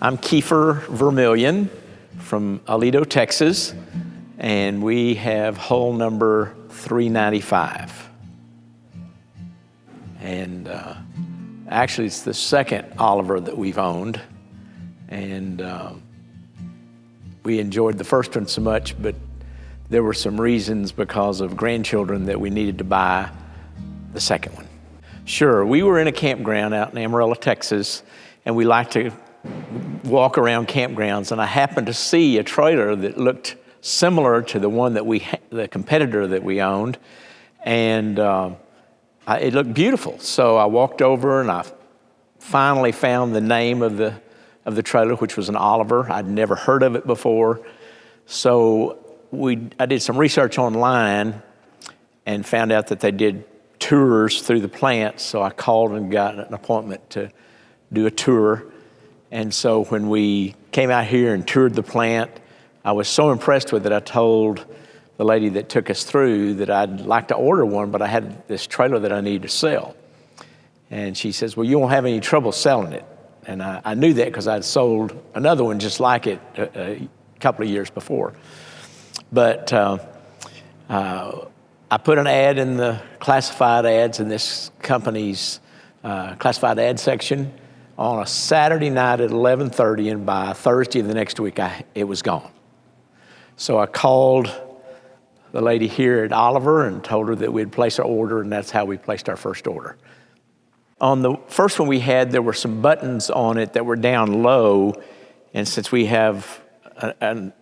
I'm Kieffer Vermillion from Aledo, Texas, and we have hull number 395. And actually, it's the second Oliver that we've owned, and we enjoyed the first one so much, but there were some reasons because of grandchildren that we needed to buy the second one. Sure, we were in a campground out in Amarillo, Texas, and we like to walk around campgrounds, and I happened to see a trailer that looked similar to the one that the competitor that we owned, and it looked beautiful. So I walked over and I finally found the name of the trailer, which was an Oliver. I'd never heard of it before. So I did some research online and found out that they did tours through the plant. So I called and got an appointment to do a tour. And so when we came out here and toured the plant, I was so impressed with it, I told the lady that took us through that I'd like to order one, but I had this trailer that I needed to sell. And she says, well, you won't have any trouble selling it. And I knew that because I'd sold another one just like it a couple of years before. But I put an ad in the classified ads in this company's classified ad section on a Saturday night at 11:30, and by Thursday of the next week, it was gone. So I called the lady here at Oliver and told her that we'd place our order, and that's how we placed our first order. On the first one we had, there were some buttons on it that were down low, and since we have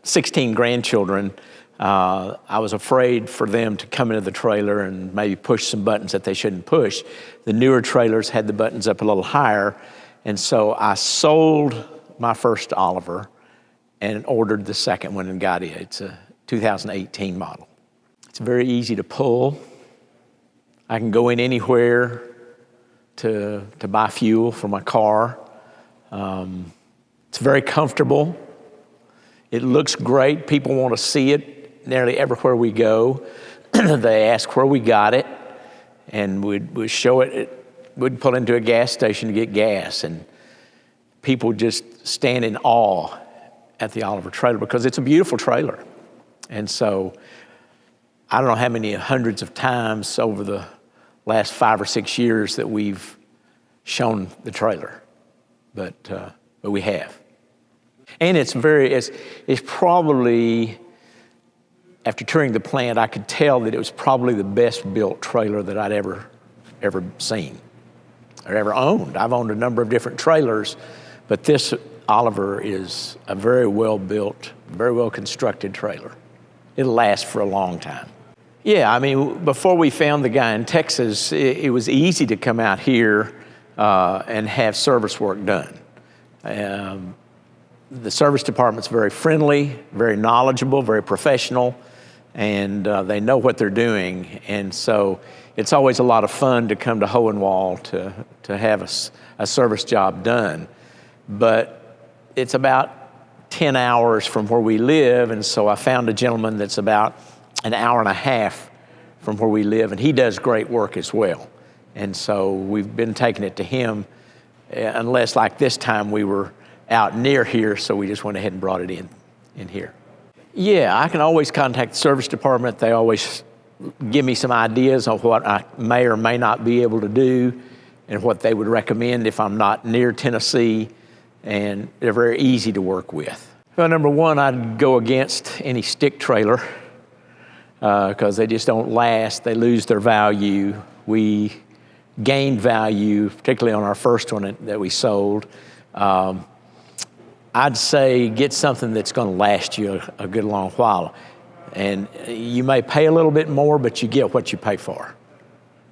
16 grandchildren, I was afraid for them to come into the trailer and maybe push some buttons that they shouldn't push. The newer trailers had the buttons up a little higher, and so I sold my first Oliver and ordered the second one and got it. It's a 2018 model. It's very easy to pull. I can go in anywhere to buy fuel for my car. It's very comfortable. It looks great. People want to see it nearly everywhere we go. They ask where we got it, and we'd show it. We'd pull into a gas station to get gas, and people just stand in awe at the Oliver trailer because it's a beautiful trailer. And so I don't know how many hundreds of times over the last 5 or 6 years that we've shown the trailer, but we have. And it's probably, after touring the plant, I could tell that it was probably the best built trailer that I'd ever seen or ever owned. I've owned a number of different trailers, but this Oliver is a very well built, very well constructed trailer. It'll last for a long time. Yeah, I mean, before we found the guy in Texas, it was easy to come out here and have service work done. The service department's very friendly, very knowledgeable, very professional, and they know what they're doing. And so it's always a lot of fun to come to Hohenwald to have a service job done. But it's about 10 hours from where we live, and so I found a gentleman that's about an hour and a half from where we live, and he does great work as well. And so we've been taking it to him, unless like this time we were out near here, so we just went ahead and brought it in here. Yeah, I can always contact the service department. They always give me some ideas on what I may or may not be able to do and what they would recommend if I'm not near Tennessee, and they're very easy to work with. Well, number one, I'd go against any stick trailer because they just don't last. They lose their value. We gained value, particularly on our first one that we sold. I'd say get something that's going to last you a good long while. And you may pay a little bit more, but you get what you pay for.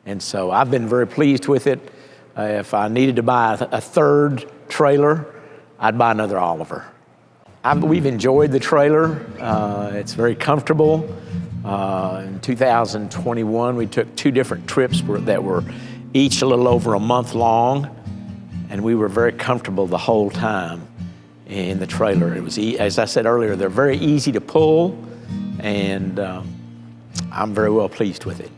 And so I've been very pleased with it. If I needed to buy a third trailer, I'd buy another Oliver. We've enjoyed the trailer. It's very comfortable. In 2021, we took 2 different trips that were each a little over a month long, and we were very comfortable the whole time in the trailer. It was, as I said earlier, they're very easy to pull, and I'm very well pleased with it.